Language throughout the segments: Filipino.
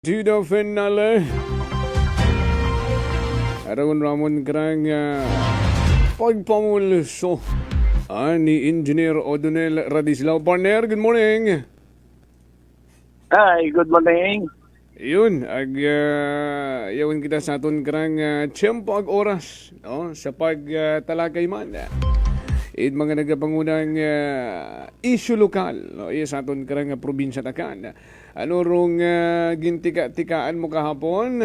To the finale. Aron Ramon Grang pagpamulso ni Engineer Odonel Radislao. Partner, good morning. Hi, good morning. Yun, yawin kita sa aton Grang tiyempo ag oras no, sa pagtalakay man. Mga nagapangunang issue lokal no, sa aton Grang probinsya takan. Ano rong gintika-tikaan mo kahapon?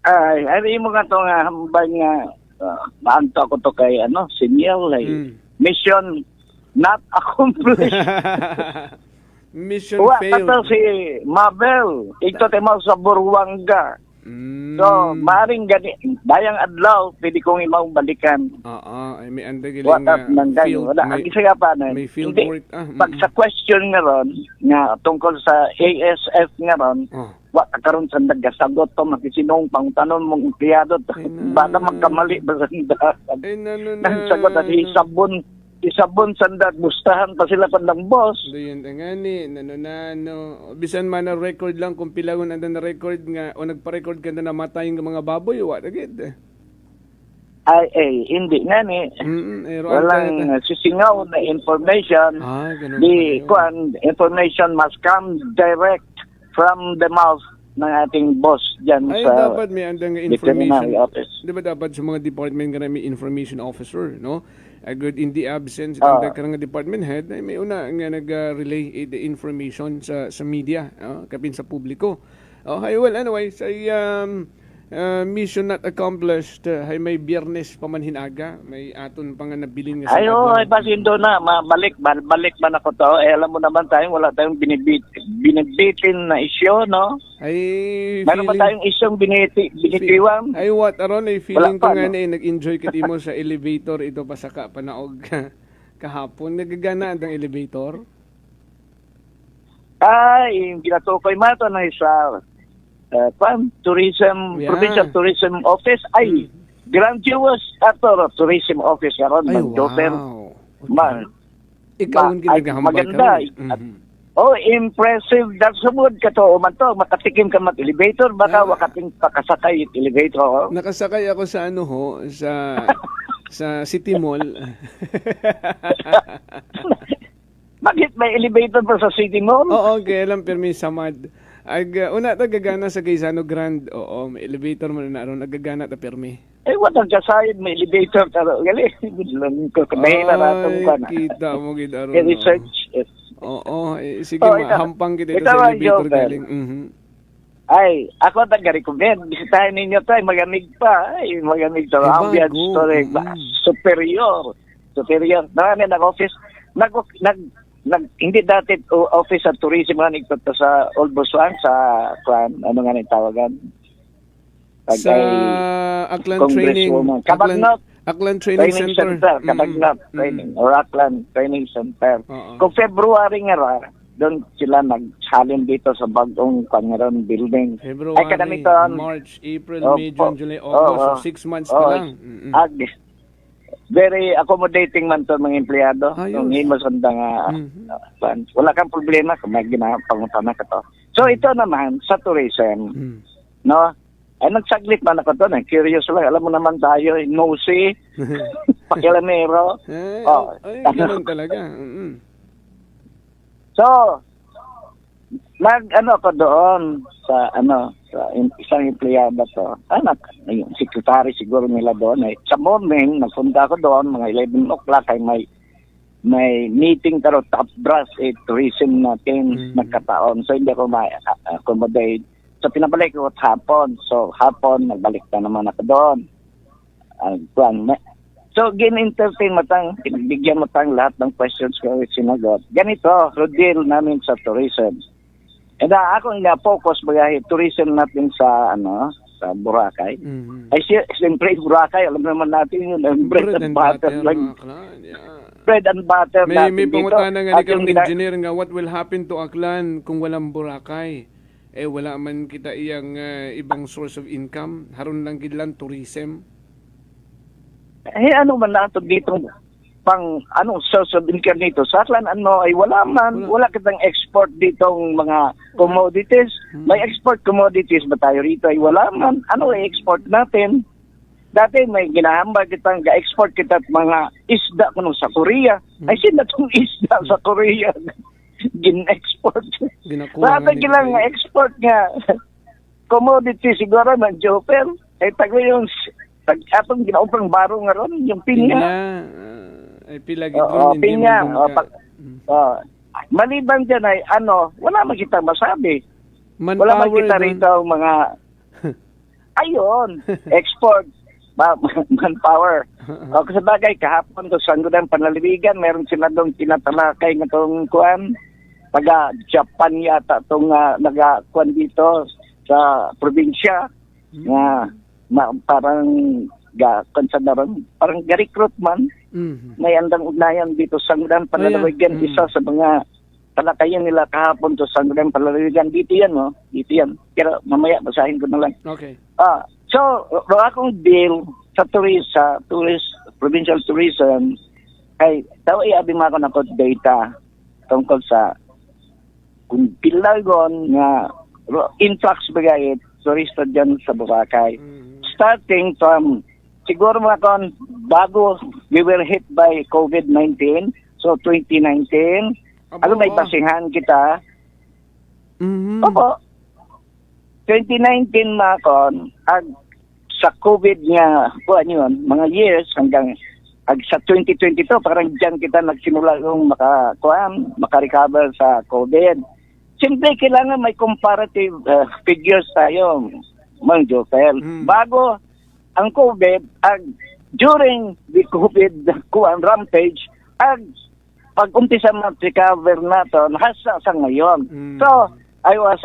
Ay, mo nga ito nga, hambay nga, maanto ako to kay, sinyal, mission not accomplished. Mission failed. Kato si Mabel, ito mo sa Buruanga. So, maring gani, dayang adlaw, pwede kong imang balikan. Ay may andagiling What up nang field. wala, ang isa pa na. May field Hindi, work. pag sa question nga ron, nga tungkol sa ASF nga ron, wa karon sa nagasagot to makisinong pangutanon mong empleyado baka magkamali ba sa nang sagot at isabon sandat bustahan pa sila pandang boss. Doon tangani nano bisan man na record lang kung pilangon anda na record nga o nagpa-record ka na namatay ng mga baboy wa gid. Ay, hindi nga ni. Walang sisingaw na information. Di information must come direct from the mouth ng ating boss dyan sa dapat may andang information office. Di ba dapat sa mga department nga may information officer, no? Good in the absence ng nga department head ay may una nga nag-relay the information sa media, kapin sa publiko. Well, anyway, sa mission not accomplished, may biyernes pa man hinaga, may aton pa nga nabilin nga ay basindo na, balik man ako to. Alam mo naman tayo, wala tayong binibitin na isyo, no? Meron ba tayong isyong binitiwang? What aron ay feeling ko nga nag-enjoy ka mo sa elevator ito pasaka panaog kahapon. Nagagana ang elevator? Ay, ginatukoy mato na sa tourism, provincial tourism office ay grandiose ato tourism office karon ng Joper. Ikaw ang ginagahambal maganda. Impressive. Dasumod ka to man to makatikim ka mag-elevator baka wakating pakasakay elevator. Nakasakay ako sa sa City Mall. Bakit may elevator pa sa City Mall? Oo, kaya lang permi samad. Una gagana sa Gaisano Grand. Oo, may elevator mo na naroon. Nagagana ta permi. What ang kasayad may elevator taro. Gali, lang ko kamay na rato mo na. Kita mo gid aron. Research. Oo, sige hampang kita sa elevator galing. Ay, ako taga-recommend. Bisitahin ninyo tayo. Magamig pa. Ay, magamig to. Ambience story. Superior. Marami nag-office. Hindi dati office at tourism nga nagpunta sa Old Busuan sa ano nga tawagan sa Aklan Training Aklan Training Center. Kabagnat Training or Aklan Training Center. Kung February nga ra doon sila nagsalin dito sa bagong pangaron building. February, March, April, May, June, July, August. 6 months pa lang. Very accommodating man to mga empleyado. Kung himasanda nga, wala kang problema kung may ginapangutana ka to. So ito naman, sa tourism, no? Ay nagsaglit man ako to, curious lang. Alam mo naman tayo, nosy, pakilamero. Ganun talaga. So, ako doon sa isang empleyado to. Yung secretary siguro nila doon. Sa morning, nagpunta ako doon, mga 11 o'clock ay may meeting taro top brass tourism natin nagkataon. So, hindi ako ma-accommodate. So, pinabalik ko hapon. So, hapon, nagbalik na naman ako doon. So, gin-entertain mo bigyan mo lahat ng questions ko sinagot. Ganito, rodil namin sa tourism. And ako nga focus bagay tourism natin sa sa Boracay. Ay siyempre Boracay, alam naman natin yun, bread and butter lang. Bread and butter natin. May pangutana nga ni engineer nga what will happen to Aklan kung walang Boracay? Wala man kita iyang ibang source of income, haron lang gid lang tourism. Ano man nato dito anong sasabihin ka nito? Sa akin, ay wala kitang export ditong mga commodities. May export commodities ba tayo rito? Ay wala man. Ano i-export natin? Dati may ginahambag kitang ga-export kita mga isda kuno sa Korea. Ay sila itong isda sa Korea. Gin-export. Dati kilang export nga commodity siguro ng Jopel. Ay tago yung atong ginaupang baro nga ron, yung pinya. Ay pilagi doon. Pinya. Maliban dyan ay wala makita masabi. Wala makita rito mga ayun, export. Manpower. O kasi bagay, kahapon to sa Sangguniang Panlalawigan, meron sila doon tinatalakay ng itong kuwan. Taga Japan yata itong nagakuan dito sa probinsya. Parang parang ga-recruit man. May andang ugnayan dito sa Sangguniang Panlalawigan. Isa sa mga talakayan nila kahapon to sa Sangguniang Panlalawigan. Dito yan, no? Dito yan. Pero mamaya, basahin ko na lang. Okay. So, akong bill sa provincial tourism, ay tao i-abing mga ko data tungkol sa kung pilagon nga influx bagay turista dyan sa Boracay. Starting from, siguro mga kon, bago we were hit by COVID-19, so 2019, may basihan kita. Opo. 2019 mga kon, sa COVID nga, mga years hanggang sa 2022, parang dyan kita nagsimula yung makarecover sa COVID. Siyempre, kailangan may comparative figures tayo, Mang Jopel. Bago ang COVID, during the COVID rampage, pag-umpisa mag-recover natin, hasa sa ngayon. So, I was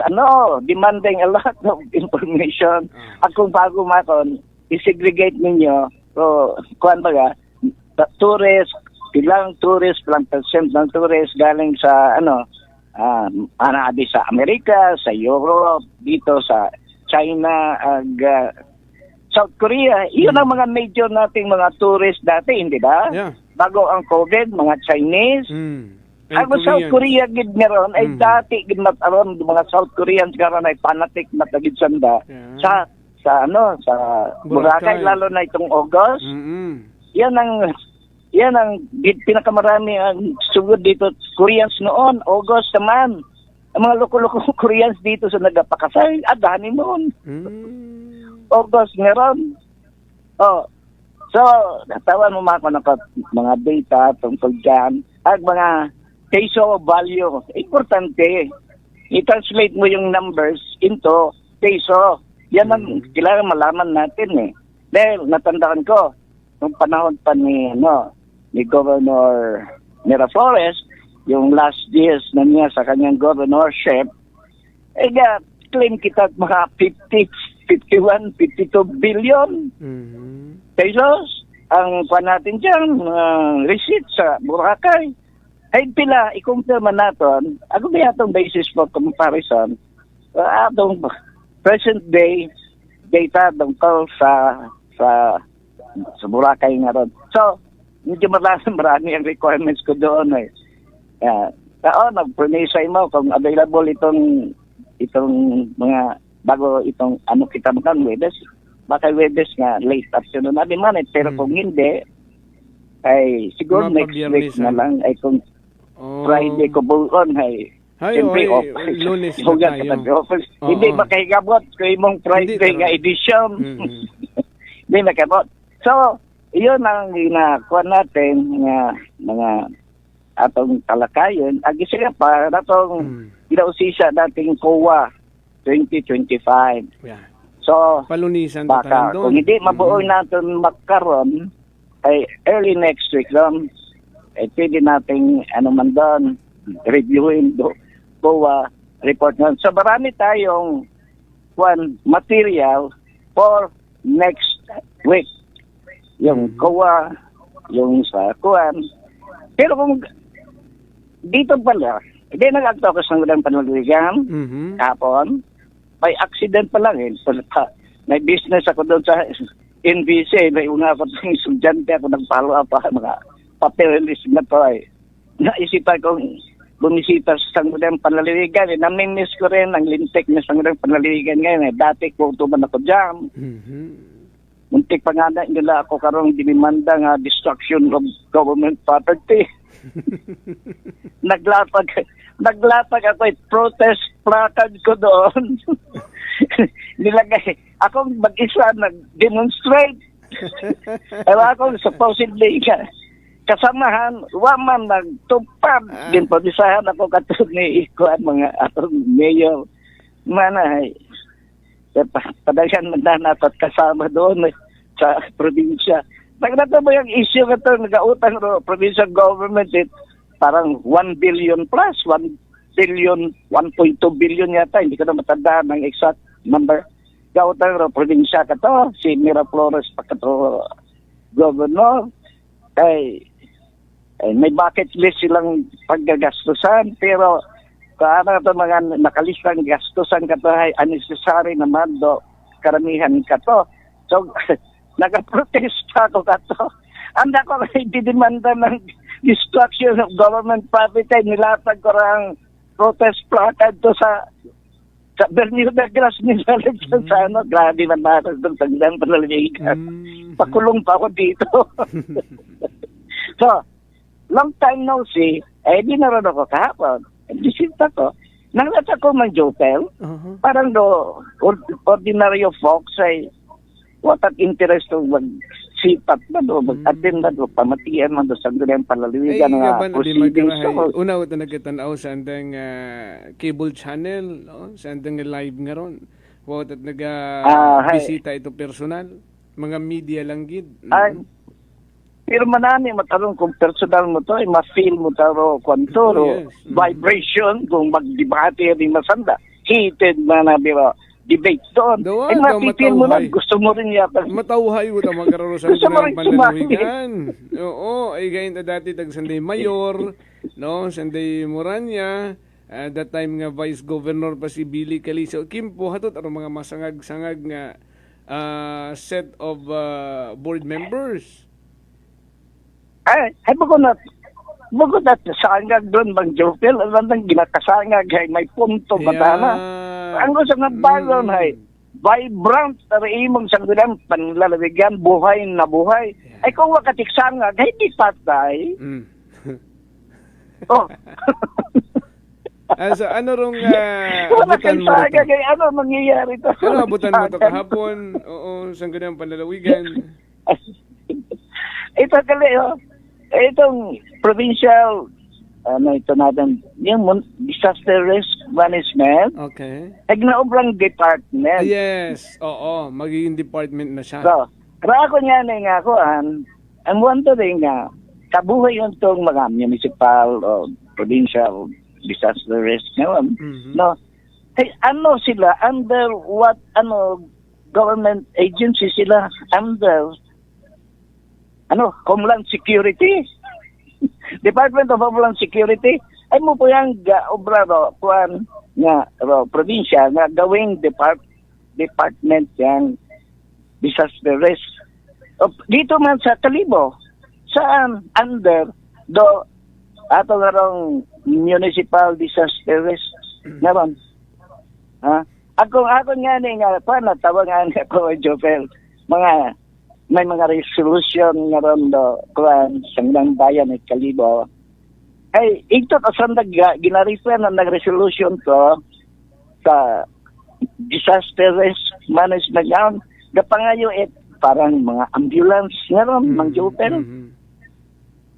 demanding a lot of information. At kung bago makon, i-segregate ninyo, so, tourist, ilang percent ng tourist galing sa, sa Amerika, sa Europe, dito sa China, South Korea. Iyon ang mga major nating mga tourist dati, hindi ba? Yeah. Bago ang COVID, mga Chinese. Ako South Korea gid meron ay dati gid aron mga South Koreans karon ay fanatic na tagid sanda sa Boracay lalo na itong August. Yan ang pinakamarami ang sugod dito Koreans noon, August naman. Ang mga loko-loko Koreans dito sa nagapakasay, adani noon. August meron. So natawan mo mga data tungkol dyan at mga peso value. Importante. I-translate mo yung numbers into peso. Yan ang kailangan malaman natin eh. Dahil natandaan ko, nung panahon pa ni Governor Miraflores, yung last years na niya sa kanyang governorship, claim kita mga 51, 52 billion pesos. Ang natin dyan, receipt sa Boracay. Ay pila, i-confirm natin, ako may atong basis for comparison, atong present day data tungkol sa Boracay nga ron. So, medyo marami ang requirements ko doon eh. Nag-promise mo kung available itong mga bago itong kita makan Webes, baka Webes nga late afternoon na man eh. Pero kung hindi, ay siguro next week na lang ay kung Friday ko buon ay siyempre off. Lunes na tayo. Hindi makahigabot kung imong Friday nga edition. Hindi makabot. So, iyon ang ginakuha natin nga mga atong talakayon. Agi siya pa natong ginausisa dating COA 2025. Yeah. So, palunisan baka kung hindi mabuo natin magkaroon ay early next week lang pwede nating man doon reviewin COA report nun. So marami tayong material for next week. Yung COA, yung sa kuwan. Pero kung dito pala, hindi nag-acto ako sa Sangguniang Panlalawigan kapon, may accident pa lang eh. May business ako doon sa NBC, may una ako ng estudyante ako nag-follow up mga papeles na to ay naisipan kong bumisita sa Sangguniang Panlalawigan. Namimiss ko rin ang lintik na Sangguniang Panlalawigan ngayon. Dati kung tuman ako dyan. Muntik pa nga na nila ako karong dinimanda nga destruction of government property. Naglatag ako protest placard ko doon. Nilagay akong mag-isa nag-demonstrate. Ewa ako supposedly kasamahan waman nagtupad din padisahan ako katulad ni ikuan mga atong mayor manay padaghan man natot kasama doon sa probinsya. Nagdata ba yung issue ka ito, nag-autang ro, provincial government, parang 1 billion plus, 1 billion, 1.2 billion yata, hindi ko na matandaan ng exact number. Gautang ro, probinsya ka to, si Miraflores pa ka to, governor, ay may bucket list silang paggagastusan, pero kaana ito mga nakalistang gastusan ka to, ay unnecessary naman do, karamihan ka to. So, nag-protesta ako kato. Anda ko rin didemanda ng destruction of government property. Nilatag ko lang protest placard to sa Bermuda Grass nila sa ano. Grabe man natin doon sa Sangguniang Panlalawigan. Pakulong pa ako dito. So, long time no see, di naroon ako kahapon. Disita ko. Nanglata ko mang Jopel. Parang do, ordinary folks ay watak interest o magsipat na do, mag-attend na do, pamatian man do sa Sangguniang Panlalawigan nga proceedings. Una ito nagkatanaw sa andang cable channel, no? Sa andang live nga ron. Watak nag-bisita ito personal. Mga media lang gid. Pero manani matarong kung personal mo to, ma-feel mo taro kwantoro, vibration, kung mag-debate rin masanda. Heated man na biro. Debate doon. Mapipil mo na, gusto mo rin yata. Matauhay mo ito magkaroon sa Sangguniang Panlalawigan. Oo, ay gayon na dati tag Sanday Mayor, no? Sanday Moranya, that time nga Vice Governor pa si Billy Calizo. Kimpo, hatot ang mga masangag-sangag nga set of board members. Ay buko na sa hanggang doon bang Jopel, alam nang ginakasangag, may punto batana. Ang gusto nga balon ay vibrant na imong Sangguniang Panlalawigan, buhay na buhay. Ay kung wakatiksangag, ay di patay. Oh. So, ano rong abutan mo ito? Ano mangyayari ito? Ano abutan mo ito kahapon? Oo, Sangguniang Panlalawigan. Ito kali, itong provincial ito natin, yung disaster risk management. Okay. Nagnaobrang department. Yes, oo, magiging department na siya. So, ako nga na nga ako, ang wanto rin nga, kabuhay yung itong mga municipal o provincial disaster risk ngayon. No? Hey, ano sila? Under what, government agency sila? Under, Homeland Security? Department of Homeland Security, ay mo po yung obra kuan nga probinsya nga gawing department yang disaster risk. Dito man sa Kalibo, saan under do ato nga municipal disaster risk naman. Ako nga ni nga tawangan ako Jopel mga may mga resolution nga ron do kuan Sangguniang Bayan at Kalibo. Ay ito asan gina-refer na nag-resolution ko sa disaster risk management yan. Gapangayo parang mga ambulance nga ron, Mang Jopel.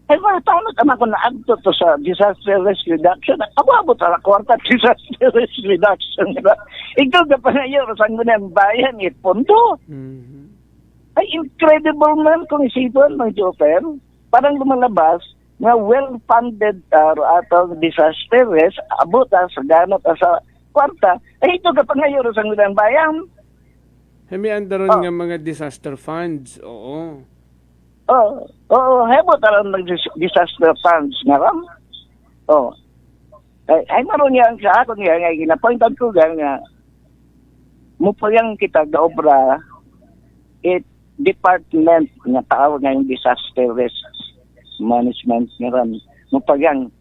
Ay paano naman ko na-adto to sa disaster risk reduction? Abot na kwarta disaster risk reduction. Ito gapangayo sa Sangguniang Bayan at Punto. Ay, incredible man kung isipon ng Jopel. Parang lumalabas na well-funded atong disaster risk, abot sa ganot sa kwarta. Ay, ito ka pa ngayon sa Sangguniang Bayan. May andaron nga mga disaster funds, oo. Oo, hebot alam ng disaster funds nga ram. Ay, maroon nga sa ako nga, gina-point out ko nga, mupayang kita gaobra, department nga tawag nga yung disaster risk management nga ran. Mapagang,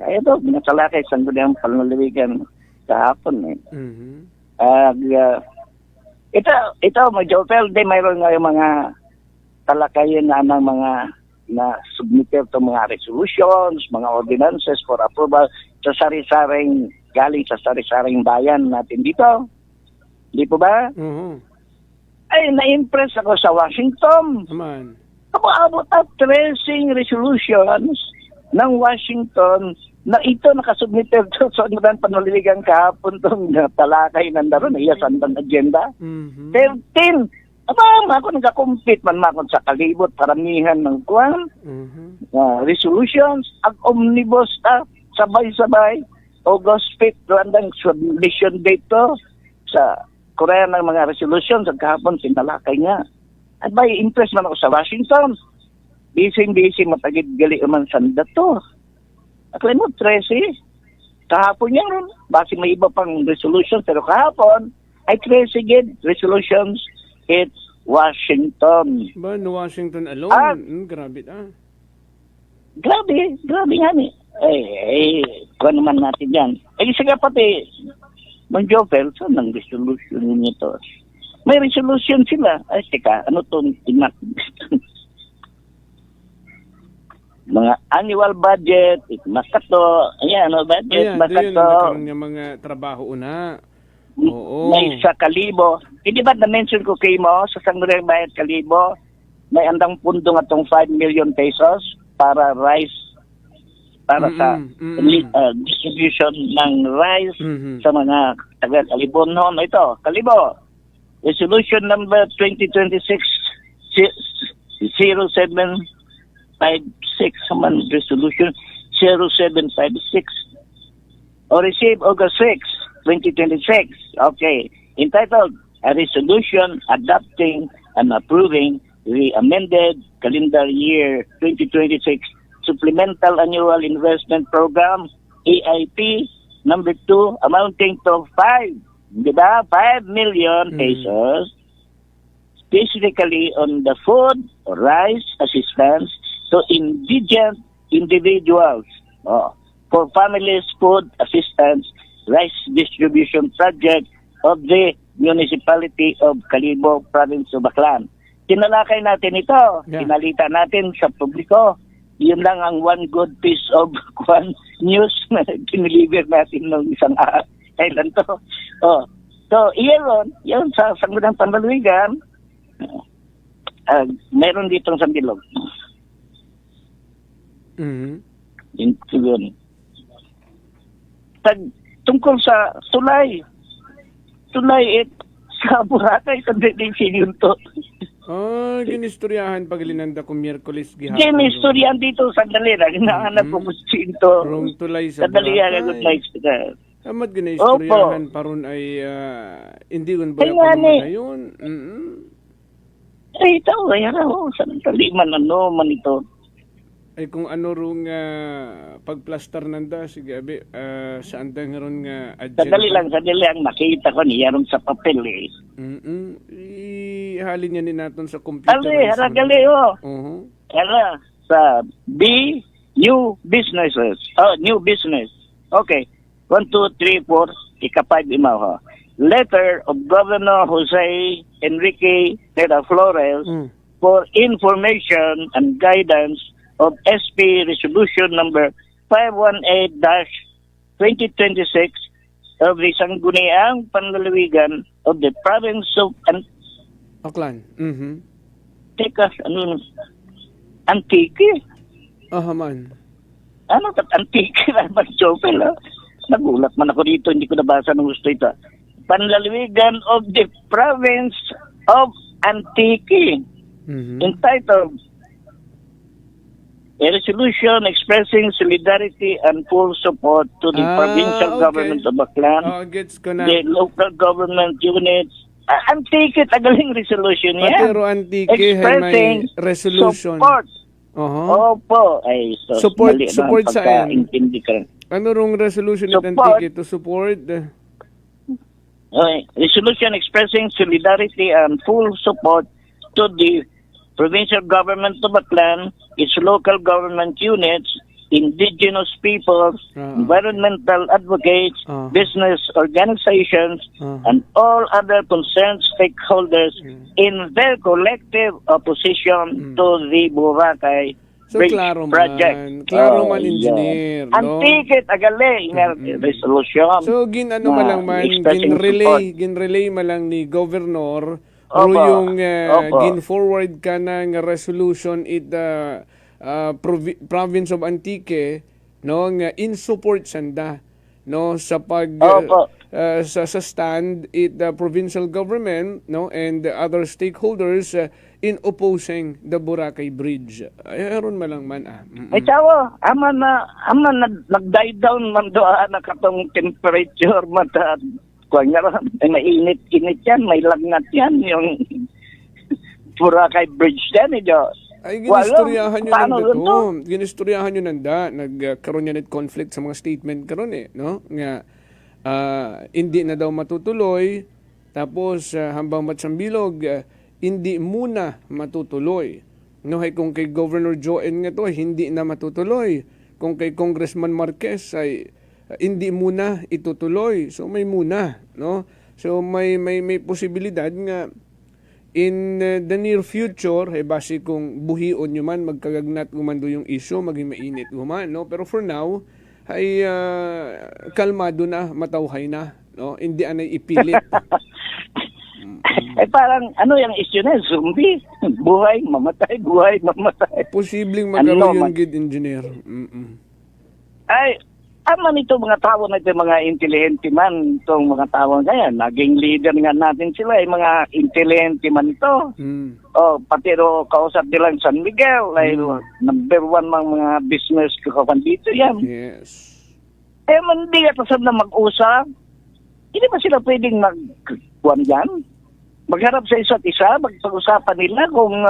ito, binasalakay sa gudang panlalawigan kahapon eh. Mhm. Ito, Jopel, di mayroon nga yung mga talakayin na ng mga na submitter to mga resolutions, mga ordinances for approval sa sari-saring galing sa sari-saring bayan natin dito. Di po ba? Oo. Ay, na-impress ako sa Washington. Naman. Abot at tracing resolutions ng Washington na ito nakasubmitter to sa Gudang Panlalawigan kahapon itong talakay nandaron, iyasan ng agenda. Mhm. 13. Ako nagka-compete man makon sa kalibot, paramihan ng kwan, Mhm. resolutions, ang omnibus, sabay-sabay, August 5th, randang submission date to sa Korea ng mga resolutions, at kahapon sinalakay nga. At by impress man ako sa Washington, busy matagid gali man sanda to. At mo, 13, kahapon yan ron, basi may iba pang resolutions, pero kahapon, ay 13 gid resolutions, it's Washington. Ba, no Washington alone? Ah. Grabe Grabe nga ni. Kung naman natin yan. Sige pati, Mang Jopel, saan ang resolution nito? May resolution sila. Ay, teka, ano itong mga annual budget, makato, ayan, budget, Ayan, doon yun makato. nagkaroon niya mga trabaho una. Oo. May sa Kalibo. Hindi ba na-mention ko kay mo sa Sangguniang Bayad Kalibo, may andang pundo nga tong 5 million pesos para rice, para sa distribution ng rice Mhm. sa mga taga Kalibo noon. Ito, Kalibo, Resolution number 2026-0756, man Resolution 0756, or received August 6, 2026. Okay. Entitled, A Resolution Adopting and Approving the Amended Calendar Year 2026 Supplemental Annual Investment Program, AIP, number 2, amounting to 5 million pesos, specifically on the food or rice assistance to indigent individuals, for families food assistance rice distribution project of the municipality of Kalibo, province of Baclan. Tinalakay natin ito, pinalita natin sa publiko. Yun lang ang one good piece of news na diniliver natin ng isang kailan to. So, yun sa Sangguniang Panlalawigan, meron ditong sa Bilog. Mhm. Yun. Tungkol sa tulay sa Boracay, sa yun to. Ginistoryahan pagalinanda kung Miyerkules gihapon. Ginistoryahan dito, sandali lang, hinahanap ko kung to. Rong tulay sa Sandali lang, good night. Amad ginistoryahan paron ay hindi gun ba yun? Ay, ito, sandali man ito. Ay kung ano rong pagplaster nanda, sige abi, saan da nga ron nga agenda. Sandali lang, makita ko niya ron sa papel eh. Ihalin niya ni natin sa computer. Haragali sa new businesses. New business. Okay. 1, 2, 3, 4, ika-5 imaw. Letter of Governor Jose Enrique Tera Flores for information and guidance of SP Resolution number 518-2026 of the Sangguniang Panlalawigan of the province of Baclan. Teka, Antique? Man. Ano ka, Antique na mag-jopel, Nagulat man ako dito, hindi ko nabasa ng gusto ito. Panlalawigan of the province of Antique. Entitled, A Resolution Expressing Solidarity and Full Support to the Provincial Government of Baclan, the local government units. Antique, agaling resolution yan. Pero Antique, expressing may resolution. Support. Opo. Ay, support sa intindi ka. Ano rong resolution ni Antique to support? Resolution expressing solidarity and full support to the provincial government of Baclan, its local government units, indigenous peoples, environmental advocates, business organizations, and all other concerned stakeholders in their collective opposition to the Boracay So, Bridge klaro project. man. Klaro man, engineer. No? Antikit agali resolution. So, ano na malang man, expressing support. ginrelay malang ni Governor, Opo. yung Opo. gin-forward ka ng resolution it province of Antique, no, nga in support sanda, no, sa Opo. sa stand it the provincial government, no, and the other stakeholders in opposing the Boracay Bridge. Aron malang man Ay tawa, ama na nag-die down man doon na katong temperature mata kuan nga ron. Ay mainit-init yan, may lagnat yan yung Boracay Bridge yan ay ginistoryahan nyo paano nanda yun to. Ginistoryahan nyo nanda. Nagkaroon yan at conflict sa mga statement karon no? Nga hindi na daw matutuloy. Tapos hambang matsambilog, hindi muna matutuloy. No, hay kung kay Governor Joen nga to, hindi na matutuloy. Kung kay Congressman Marquez ay hindi muna itutuloy. So may muna, no? So may posibilidad nga in the near future, base kung buhion nyo man, magkagagnat umando yung issue, maging mainit man, no? Pero for now, ay kalmado na, matawhay na, no? Hindi anay ipilit. Ay parang ano yung issue na, zombie, buhay, mamatay. Posibleng magkaroon yung good engineer. Ay, ama nito mga tao na ito, mga intelihente man, itong mga tao kaya, naging leader nga natin sila, mga intelihente man ito. Pati kausap nilang San Miguel, number one mga business kawan dito yan. Yes. Eh, hindi ka tasab na mag-usap, hindi ba sila pwedeng mag-kuwan yan? Magharap sa isa't isa, magpag-usapan nila kung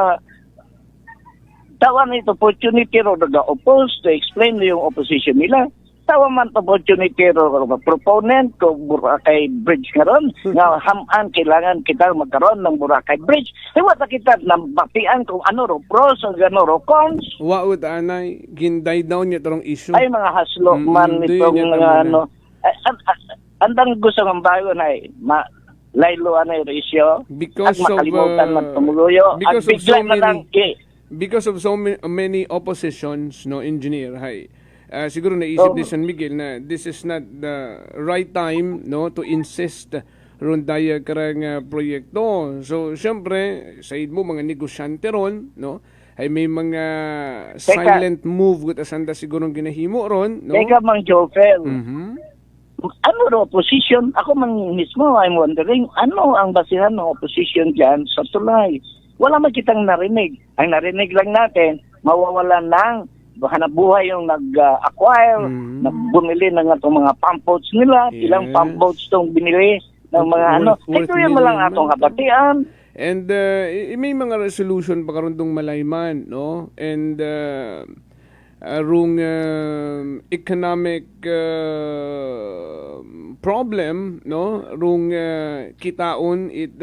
tawan ito opportunity ro nag-oppose to explain yung opposition nila. Tawa man opportunity ro proponent ko Boracay Bridge karon nga haman kailangan kita magkaroon ng Boracay Bridge. Wala kita nang batian kung ano ro pros o gano ro cons. Waud anay ginday down niya tarong issue. Ay mga haslo man nitong ano. Andang gusto ng bago na laylo anay issue. Because at makalimutan man tumuluyo at bigla na lang because of so many oppositions, no, engineer, siguro naisip ni San Miguel na this is not the right time, no, to insist ron daya karang proyekto. So, syempre, sa mo mga negosyante ron, no, ay may mga silent move gut asanda siguro ginahimo ron, no. Teka mang Joel. Ano ro opposition? Ako man mismo, I'm wondering, ano ang basihan ng opposition dyan sa tulay? Wala man kitang narinig. Ang narinig lang natin, mawawalan ng hanap buhay yung nag-acquire, nagbumili ng itong mga pump boats nila, ilang pump boats itong binili ng mga ito yung malang atong kabatian. And may mga resolution pa karon tong malayman, no? And rung economic problem, no? Rung kitaon it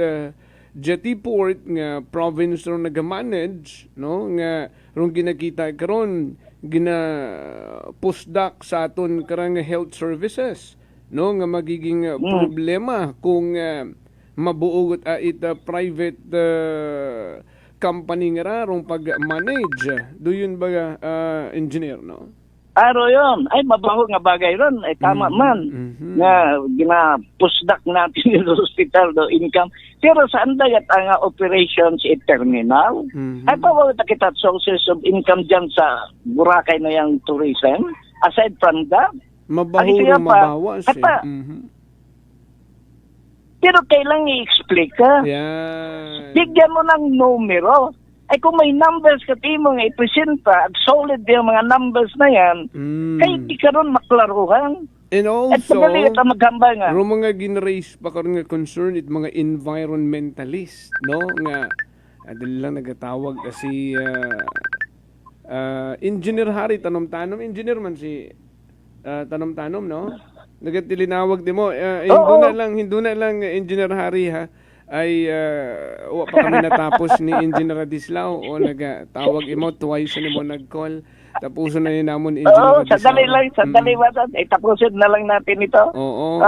jetty port nga province ron nag-manage, no? Nga rung ginakita karon gina pusdak sa aton karang health services, no, nga magiging problema kung mabuogot private company nga rong pag-manage. Do yun ba engineer, no? Aro yun. Ay, mabaho nga bagay ron. Ay, tama man. Nga, ginapusdak natin yung hospital do income. Pero saan dayat ang operations in terminal? Ay, pawag kita sources of income dyan sa Boracay na yung tourism. Aside from that, mabaho mabawas. Pero kailang i-explain ka. Yeah. Bigyan mo ng numero. Ay kung may numbers ka timong i-presenta, solid yung mga numbers na yan, kaya di ka ron maklaruhan. And also, at pagaling ka maghambal nga. Mga ginraise pa karon nga concern it mga environmentalist, no? Nga, dali lang nagatawag kasi Engineer Harry, tanom-tanom. Engineer man si tanom-tanom, no? Nagatilinawag di mo. Hindu na lang Engineer Harry, ha? ay wa pa kami natapos ni Engineer Adislao o nagatawag imo twice ni mo nag-call. Tapuso na yun namon Engineer Adislao. Sandali ba? Tapusin na lang natin ito. Oo.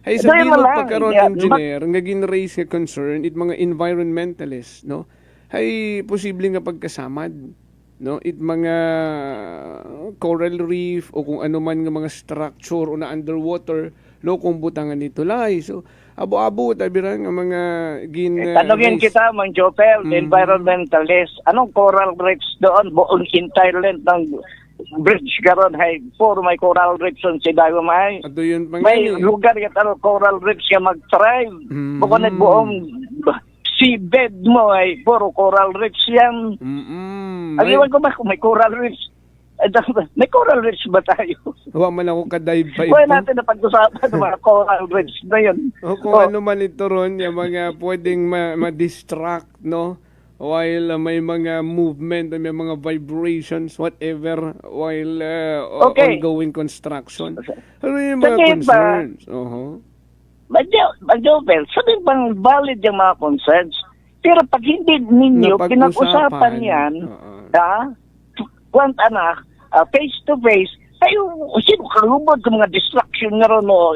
Hay Dahil sabihin mo lang, pagkaroon yeah, engineer nga gin-raise nga concern it mga environmentalists, no? Hay posible nga pagkasamad, no? It mga coral reef o kung ano man nga mga structure o na underwater lo kung butangan ni tulay. So abo-abo tabiran nga mga tanongin kita, Mang Jopel, environmentalist, anong coral reefs doon? Buong entire length ng bridge karon hay for may coral reefs on si Dagomay. Ato yun pang May lugar nga taro coral reefs nga mag-thrive. Bukod na buong seabed mo ay puro coral reefs yan. Ang iwan ko ba kung may coral reefs? May coral reefs ba tayo? Huwag man ako ka-dive pa ito. Huwag natin na pag-usapan ng mga coral reefs na yun. O kung ano man ito ron, yung mga pwedeng ma-distract, no? While may mga movement, may mga vibrations, whatever, while ongoing construction. Ano yung mga concerns? Majopel, sabihin bang valid yung mga concerns? Pero pag hindi ninyo pinag-usapan yan, face to face, tayo, sino kalubod sa mga distraction nga ron o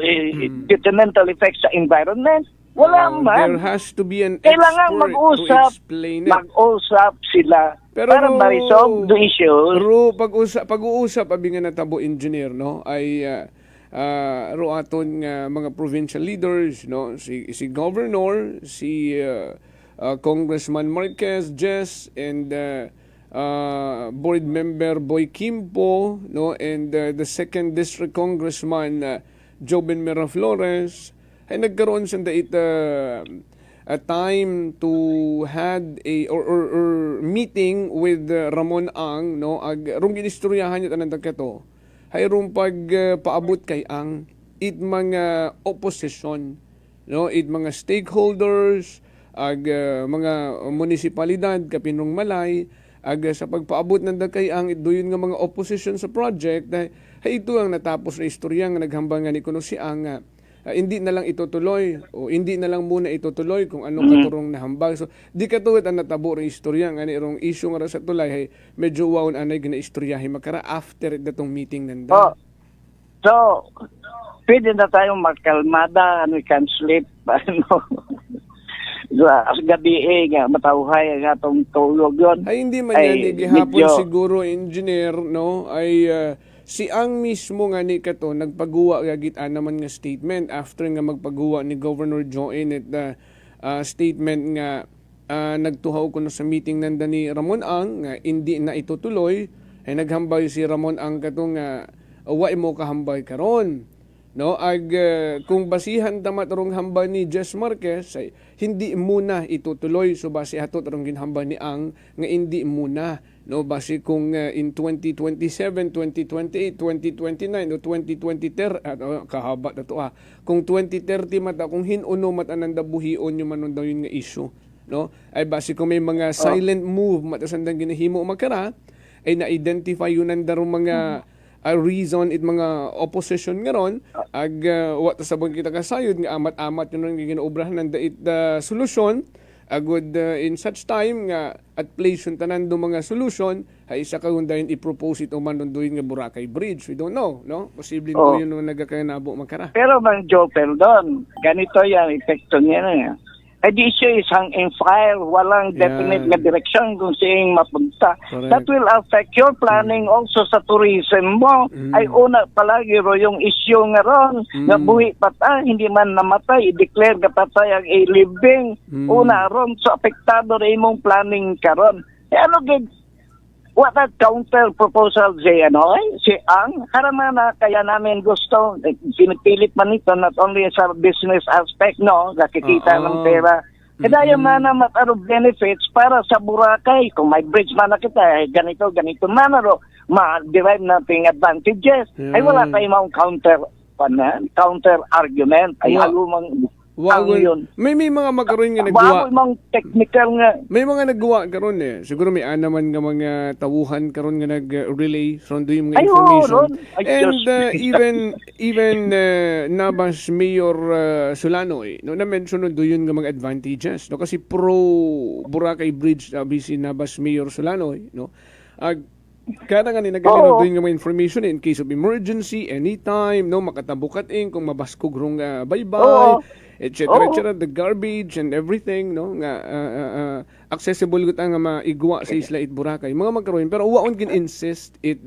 detrimental effects sa environment? Wala man. There has to be an kailangan expert to explain it. Mag-usap sila pero para ma-resolve the issues. Pero pag-uusap, abi nga natabo engineer, no, ay aton nga mga provincial leaders, no, si Governor, si Congressman Marquez, Jess, and board member Boy Kimpo, no, and the 2nd District Congressman Joben Miraflores, ay nagkaroon sa a time to had a or meeting with Ramon Ang, no, rong ginistoryahan niya tanan kato hay rong pag paabot kay Ang it mga opposition, no, it mga stakeholders mga munisipalidad kapinong Malay sa pagpaabot ng kay Ang doon nga mga opposition sa project hay ito ang natapos na istorya nga naghambang nga ni kuno si Ang hindi na lang itutuloy o hindi na lang muna itutuloy kung anong katurong nahambag. So, di katuwid ang natabo rin istorya nga nirong issue nga sa tulay hay medyo wow anay gina istorya hay makara after datong meeting nanda. So, pwede na tayong magkalmada and we can sleep. Gabi nga matawhay nga atong tulog yun. Ay hindi man yan gihapon siguro engineer, no, ay si Ang mismo nga ni kato nagpagawa gagit naman nga statement after nga magpagawa ni Governor Joen at statement nga nagtuhaw ko sa meeting nanda ni Ramon Ang nga hindi na itutuloy ay naghambay si Ramon Ang kato nga wa mo kahambay karon, no, kung basihan tamat rong hambay ni Jess Marquez ay hindi muna itutuloy, so base hatot rong ginhambay ni Ang nga hindi muna, no, base kung in 2027, 2028, 2029 o 2020 kahaba na to kung 2030 mata kung hinuno mata nanda buhion yung manon daw yun nga issue, no, ay base kung may mga silent move mata sandang ginahimo makara ay na-identify yun nanda rong mga reason it mga opposition nga ron what sabon kita kasayod nga amat-amat yun ang ginobrahan nanda it solusyon agud in such time nga at place yung tanan do mga solution ay isa ka hundayon i-propose ito man doon nga Boracay Bridge. We don't know, no, posibleng ko yun nagakayanabo makara. Pero Mang Jopel doon ganito yan epekto niya na ay di siya isang file, walang definite na direksyon kung saan mapunta. Correct. That will affect your planning also sa tourism mo. Ay una palagi ro yung issue nga ron, nga buhi patay, hindi man namatay, i-declare ka patay ang living. Una ron, so apektado rin mong planning karon. Ano gig what a counter proposal si Ang harama na kaya namin gusto pinipilit man ito not only sa business aspect, no, nakikita ng pera kaya man na mataro benefits para sa Boracay kung may bridge man na kita ganito man ma-derive nating advantages ay wala tayong counter argument ay halumang ang yun. May mga makaroon nga Bago naggawa. mang technical nga. May mga naggawa karon eh. Siguro may anaman nga mga tawuhan karon nga nag-relay from yung mga Ay, oo, information. Ron. Ay, And Diyos. even Nabas Mayor Solanoy, no, na-mention nun doon nga mga advantages. No, kasi pro Boracay Bridge si Nabas Mayor Solanoy, no. Kada nga ni nagano doon nga mga information in case of emergency anytime, no, makatabukat kung mabaskog rong baybay. Oo. etc. The garbage and everything, no, nga accessible gud nga maigwa sa Isla it Boracay mga magkaroon, pero waon gin insist it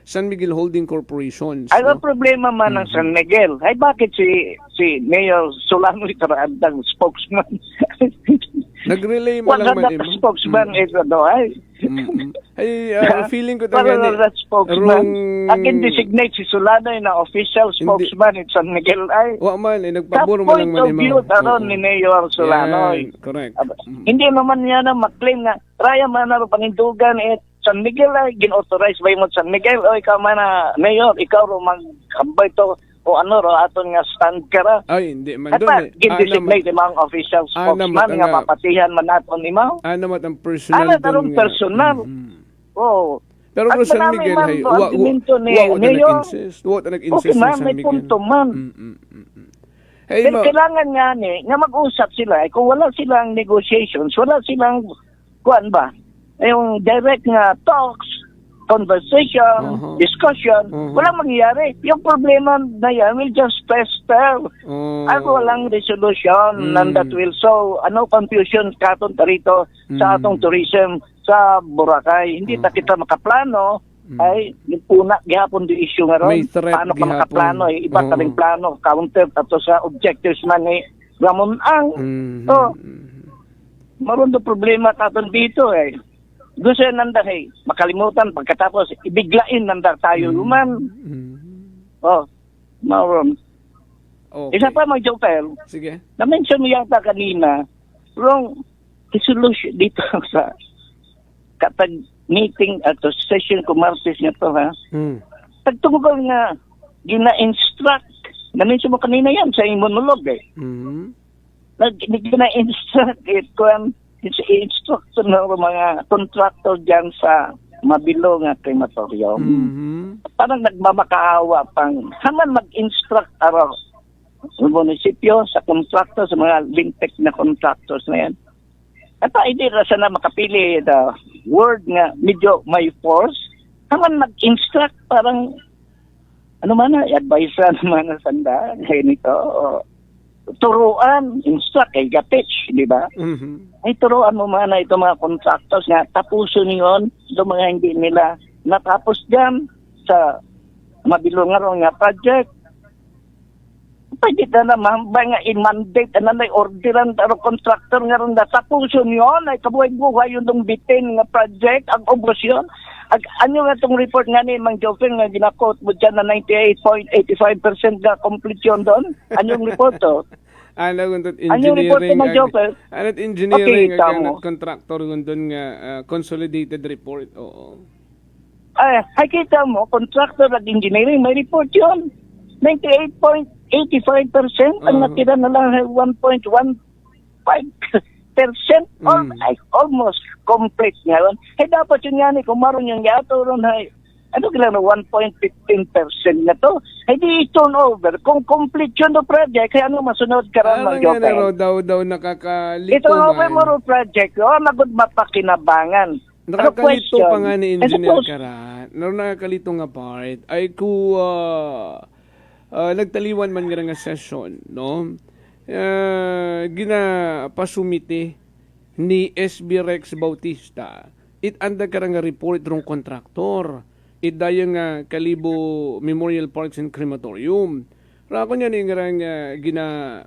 San Miguel Holding Corporations, Ay, no? ang problema man ng San Miguel. Ay, bakit si Mayor Solano ang spokesman? Nag-relay man lang man Wala na spokesman ito do ay. Ay, feeling ko Para talaga na spokesman. Akin designate si Solano na official spokesman in San Miguel ay. Wa man Sa nagpabor man point lang of man view taron ni Mayor Solano. Yan, correct. Hindi naman niya na maklaim nga raya man na panindugan San Miguel ay gin-authorize by mo San Miguel o ikaw man na mayor ikaw ro magkambay to o ano ro aton nga stand ka ra. Ay, hindi man At doon. gin-designate imong official spokesman nga papatihan man naton imaw. Namat ang personal Tarong personal. Oh. Pero At kung San marami Miguel, man hey, po ang argumento ni Mayor. nag-insist. Okay man, may punto man. Hey, Pero kailangan nga nga mag-usap sila. Kung wala silang negotiations, wala silang, kuan ba, yung direct nga talks, conversation, discussion, walang mangyayari. Yung problema na yan will just fester. At walang resolution and that will so, confusion katon tarito sa atong tourism sa Boracay. Hindi ta kita makaplano, ay puna gihapon di issue nga ron. May threat Paano ka gihapon. makaplano? Iba ka ring plano, counter ato sa objectives man ni Ramon Ang. So, maroon do problema katon dito eh. Gusto nanda makalimutan pagkatapos ibiglain nanda tayo human. Oh, maroon. Okay. Isa pa mag-joker. Sige. Na-mention mo yata kanina, wrong resolution dito sa katag meeting at session ko Martes nga to ha. Tagtungkol nga gina-instruct. Na-mention mo kanina yan sa monologue eh. Gina-instruct instruction ng mga contractor dyan sa Mabilo nga crematorium. Parang nagmamakaawa pang haman mag-instruct araw ng munisipyo sa contractor, sa mga lintek na contractors na yan. At hindi rasa na makapili the word nga medyo may force. Haman mag-instruct parang advice naman na sanda kaya nito turuan, instruct, gapitch, di ba? Ay turuan mo man ito mga contractors nga tapusin yun, ito mga hindi nila natapos dyan sa Mabilo nga project. Pwede na mambay nga i-mandate na orderan taro contractor nga ron na tapusin yun, ay kabuhay-buhay yun ng bitin nga project, ang obosyon. Ano nga itong report nga ni Mang Jofeng nga ginakot mo dyan na 98.85% nga completion doon? Anong report to? Ano engineering? Report to Mang Jofeng? Ano engineering? Okay, contractor doon nga consolidated report. Oo. Ay kita mo, contractor at engineering, may report yun. 98.85% ang natira na lang 1.15%. Almost complete ngayon. Dapat yun nga kung maroon yung yato ron kailan na 1.15% na to. Di turn over. Kung complete yun the project, kaya masunod ka rin mag-joke. Daw nakakalito ito over mo ro project, magod mapakinabangan. Nakakalito pa nga ni Engineer Karat. Nakakalito nga part ay kung nagtaliwan man nga session, no? Ginapasumite ni SB Rex Bautista. Anda ka nga report rong kontraktor. Dayang Kalibo Memorial Parks and Crematorium. Rako niya ni nga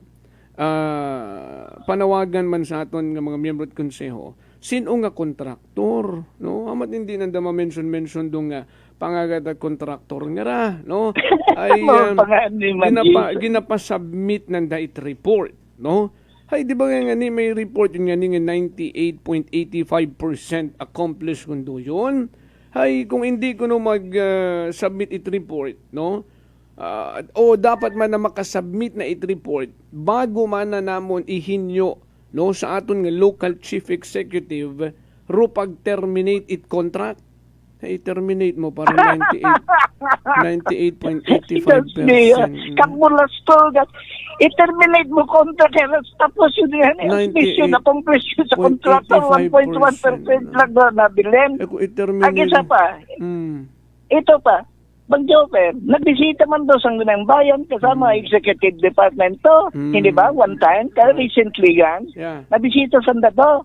panawagan man sa aton nga mga miyembro at konseho. Sino nga kontraktor, no? Amat hindi nanda ma-mention dong pangagad at kontraktor nga ra, no? Ay ginapa-submit ng dait report, no? Ay di ba nga ni may report yun nga ni 98.85% accomplished kundo yun? Ay kung hindi ko no mag-submit it report, no? o dapat man na makasubmit na it report bago man na namon ihinyo no sa aton nga local chief executive ro pag-terminate it contract. I-terminate mo para 98.85%. Kamulas to. I-terminate mo contract. Tapos yun yan. Mission na compression sa contractor. 1.1% lang na nabilin. Kung i-terminate. Ang isa pa. Ito pa. Bang Joker, nagbisita man daw sa ng bayan kasama executive department to. Hindi ba? One time. Kaya recently yan. Yeah. Nabisita sa to.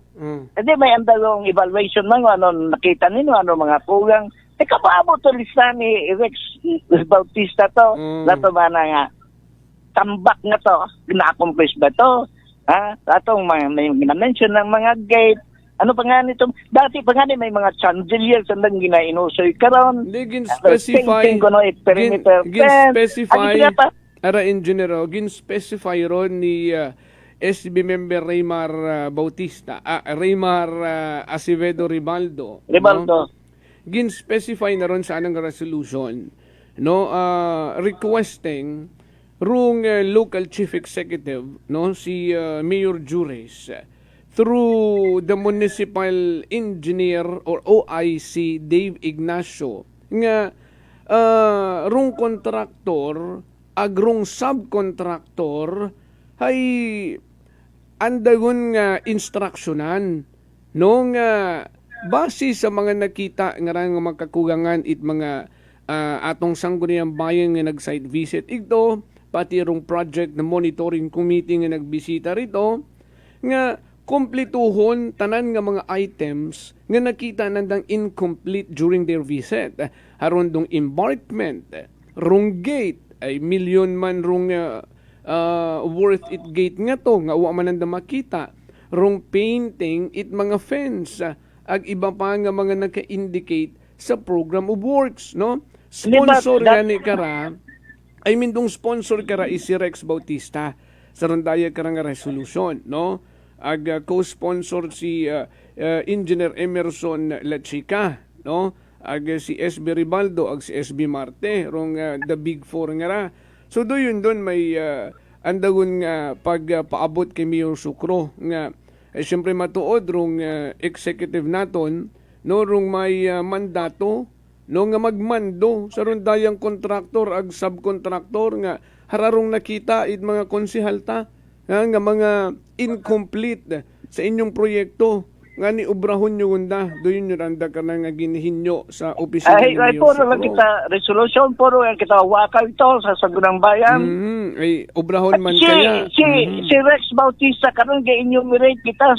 Kasi may andalong evaluation man ano nakita nino ano mga kulang. Teka paabot to lista ni Rex Bautista to. Lato ba na nga tambak nga to. Na-accomplish ba to? Ha? Atong may gina-mention ng mga gate. Ano pa nga nito? Dati pa nga may mga chandeliers ang nang ginainusoy karon. Hindi gin-specify. Gin-specify. Ara in general, gin-specify ron ni SB member Raymar Bautista, Raymar Acevedo Ribaldo. No? Gin-specify na ron sa anang resolution, no, requesting rung local chief executive, no, si Mayor Jures, through the municipal engineer or OIC Dave Ignacio nga rung kontraktor agrong subcontractor ay andagon nga instruksyonan no nga base sa mga nakita nga rang makakugangan it mga atong sangguniang bayan nga nag-site visit ito pati rung project na monitoring committee nga nagbisita rito nga kumpletuhon tanan nga mga items nga nakita nandang incomplete during their visit. Haron dong embarkment, rung gate, ay milyon man rung worth it gate nga to, nga uwa man nanda makita. Rung painting, it mga fence, ag iba pa nga mga naka-indicate sa program of works, no? Sponsor gani kara, I mean dong sponsor kara is si Rex Bautista sa rondaya kara nga resolution, no? Ag co-sponsor si Engineer Emerson Lachica, no? Ag si SB Ribaldo, ag si SB Marte, rong the big four nga ra. So doon may andagon nga pagpaabot kay Mayor Sucro nga siyempre matuod rong executive naton, no, rong may mandato, no, nga magmando sa rondayang kontraktor ag subkontraktor nga hararong nakita it mga konsihalta nga mga incomplete sa inyong proyekto nga ni obrahon nyo gunda doon nyo randa ka na nga ginihinyo sa opisina ay puro lang kita resolution puro yan kita wakal ito sa sagunang bayan ay obrahon man kaya si Rex Bautista karon ga-enumerate kita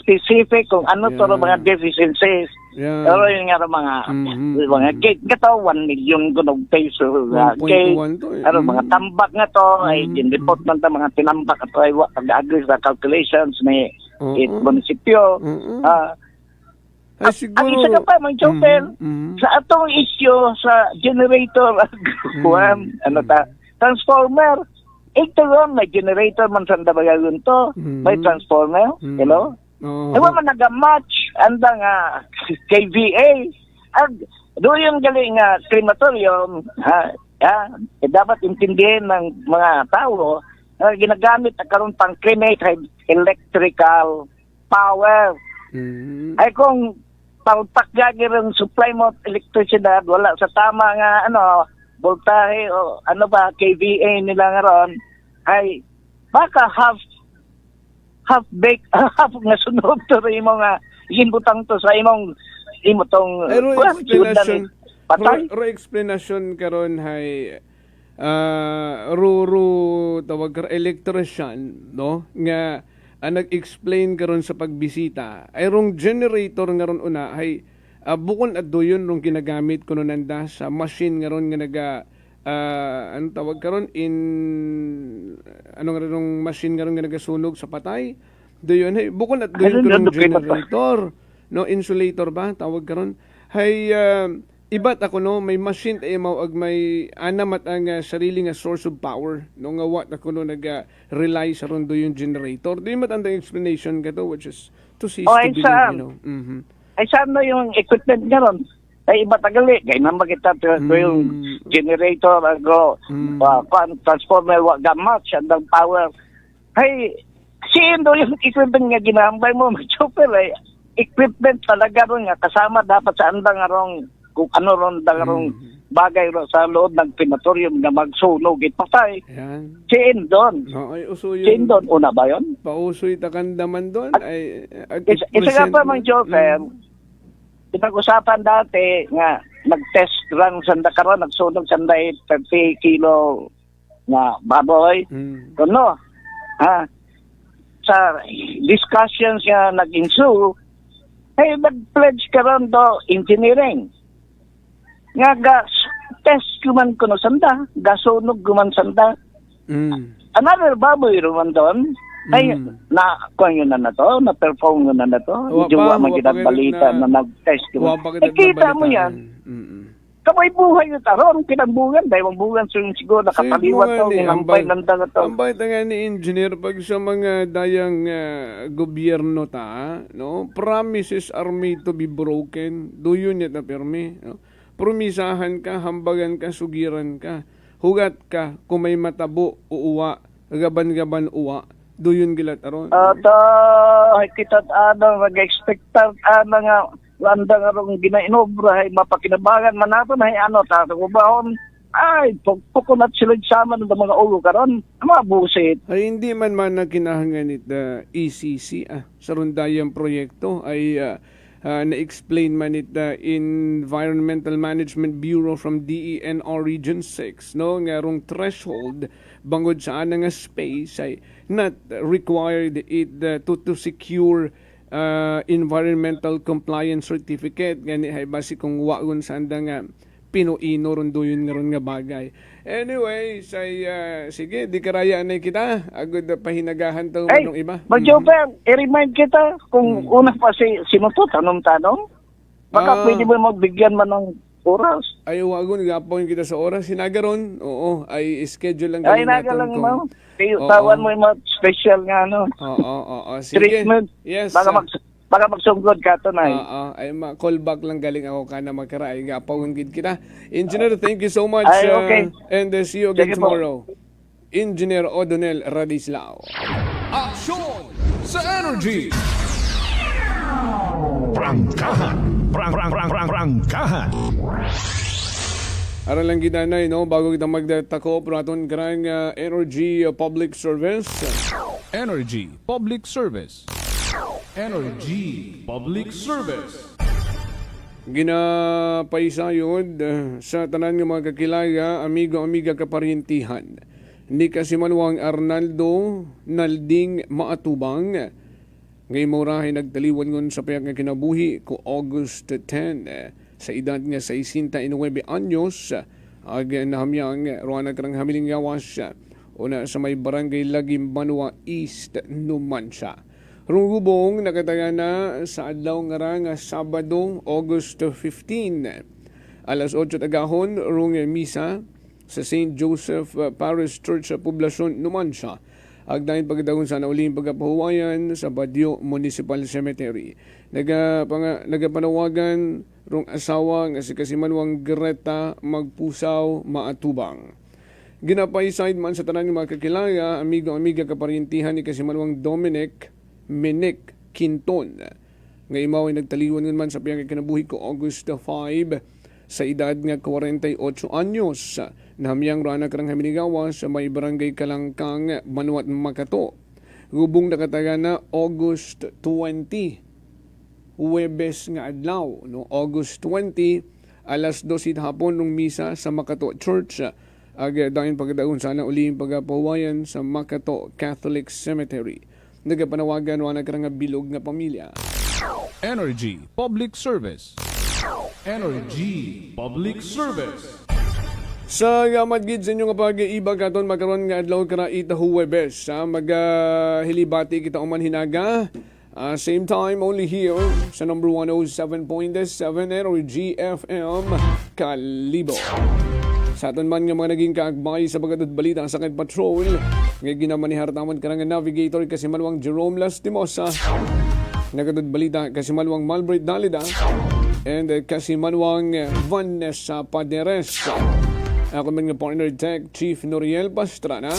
specific kung ano to mga deficiencies. Pero yung nga mga gate nga to 1 million kunog peso gate mga tambak nga to ay dinreport man ta mga tinambak at ay pag-agree sa calculations may munisipyo ay siguro ang isa ka pa mang chopper sa atong issue sa generator transformer ito ron may generator man sa dabagayon to may transformer hello ewa man nag-match anda nga KVA doon yung galing nga crematorium dapat intindihin ng mga tao ginagamit na karon pang cremated electrical power ay kung pagpagyagi ng supply mo elektrisidad wala sa tama nga voltahe o KVA nila nga ron ay baka half baked half nga sunod to rin mo nga ginbutang to sa imong tong explanation karon hay ruro tawag ka electrician no nga nag-explain karon sa pagbisita ay rong generator nga ron una hay bukon at doyon rong ginagamit kuno nanda sa machine nga ron nga naga ano tawag karon nga rong machine nga ron nga nagasunog sa patay doyon hay bukon at doyon rong generator no insulator ba tawag karon hay ibat ako no may machine tayo ag may anamat ang sarili nga source of power no nga what ako no rely sa rondo yung generator di mat ang explanation ka to which is to cease to believe ay saan no yung equipment nga ron Ay, iba tagali. Kaya naman kita yung generator, transformer, gamat, siya ng power. Ay, sino yung equipment nga ginambay mo, super eh. Equipment talaga ron nga, kasama dapat sa andang arong, kung ano ron, darong bagay ron sa loob ng crematorium na magsunog, ipatay. Yan. Siin doon. No, ay uso yun. Siin doon, una ba yun? Pauso'y takandaman doon. Ay, Isa nga pa mang joker, pinag-usapan dati nga nag-test run sa Dakaron, nagsunog sa 30 kilo na baboy. Kuno, sa discussions nga nag-ensue, ay nag-pledge ka ron do engineering. Nga test kuman kuno sanda, gasunog kuman sanda. Another baboy ruman doon, ay, kung yun na to, na-perform yun na to, yung magkinabalita na nag-test. Kita mo yan. Kamay buhay yung taron, kinagbugan, dahil ang bugan siguro nakapaliwan to, hinampay ng dagat to. Ang bait nga ni engineer, pag sa mga dayang gobyerno no, promises are made to be broken. Do yun yet na permi. No? Promisahan ka, hambagan ka, sugiran ka. Hugat ka, kung may matabo, uuwa, gaban-gaban uwa. Do yun gilat aron. Kita nag-expectar nga landa nga rong ginainobra ay mapakinabangan manato na ano tatagubahon ay pukunat sila sama ng mga ulo karon mga busit ay hindi man na kinahangan ECC sa rundayang proyekto ay na-explain man Environmental Management Bureau from DENR Region 6 no nga rong threshold bangod sa nga space ay not required it to secure environmental compliance certificate gani hay basi kung waon sa anda nga pinuino ron doyon nga bagay. Anyway, sige, di karaya na kita. Agad pahinagahan tayo manong iba. Mag-joper, i-remind kita kung una pa sino to, tanong-tanong. Baka pwede mo magbigyan man ng oras. Ay, wagon, gapon kita sa oras. Sinagaron, oo, ay schedule lang. Ay, naga lang mo. Tawan mo yung mga special nga, sige. Treatment. Yes. Baka magsugod ka to na. Ay, call back lang galing ako ka na magkara. Ay, gapon kita. Engineer, thank you so much. Ay, okay. And see you again Sige tomorrow. Engineer O'Donnell Radislao. Aksyon sa Energy! Prangkahan. Aral lang gidanay, no? Bago kita magdatako, praton karang Energy Public Service. Energy Public Service. Energy Public Service. Ginapaisa yun sa tanan ng mga kakilaya, amiga kaparintihan. Ni Kasimanwang Arnaldo Nalding Maatubang. Ngay morahe nagtaliwan ngon sa payag nga kinabuhi ko August 10 sa edad nga 69 anyos ag nahamyang ruana karang hamiling gawas una sa may barangay Lagim Banwa East Numancia. Rungubong nakatagana sa adlaw nga Sabado August 15 alas 8 agahon rung misa sa St. Joseph Parish Church sa Poblasyon Numancia. Agdahin pagdagon sa nauling pagkapahuwayan sa Badyo Municipal Cemetery. Nagapanawagan rong asawa nga si Kasimanwang Greta Magpusaw Maatubang. Ginapayside man sa tanan ng mga kakilaya, amiga kaparintihan ni Kasimanwang Dominic Menek Quinton. Nga imaw ay nagtaliwan man sa piyang kinabuhi ko August 5 sa edad nga 48 anyos. Namiyang rana karang haminigawas sa may barangay Kalangkang, Banwat Makato. Gubong nakataga na August 20, Huwebes nga adlaw, no? August 20, alas 12 hapon ng misa sa Makato Church. Dahil pagkadaon sana uling pagpapawayan sa Makato Catholic Cemetery. Nagapanawagan wala karang bilog nga pamilya. Energy Public Service. Energy Public Service. Sa gamad gid sa inyo nga pag-iba katon makaron nga adlaw kara ita Huwebes hilibati kita uman hinaga same time only here sa number 107.7 Energy FM Kalibo. Sa aton man nga mga naging kaagbay sa pagkatad balita sa Sakit Patrol nga ginamanihar tamad karang navigator kasi Malwang Jerome Lastimosa nagatad balita kasi Malwang Malbright Dalida and Kasimanwang Vanessa Paderes. Ako mga partner tech Chief Noriel Pastrana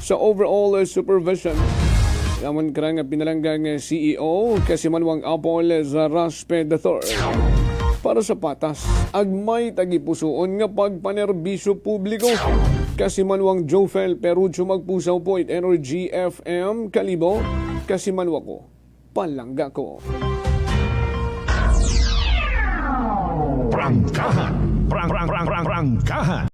sa overall supervision. Yaman karang pinalanggang CEO Kasimanwang Apol Zaraspe III. Para sa patas, agmay tagipusoon nga pagpanerbisyo publiko. Kasimanwang Jofel Perucho magpusaw po it Energy FM Kalibo. Kasimanwa ko, palangga ko. Prangkahan. Prangkahan.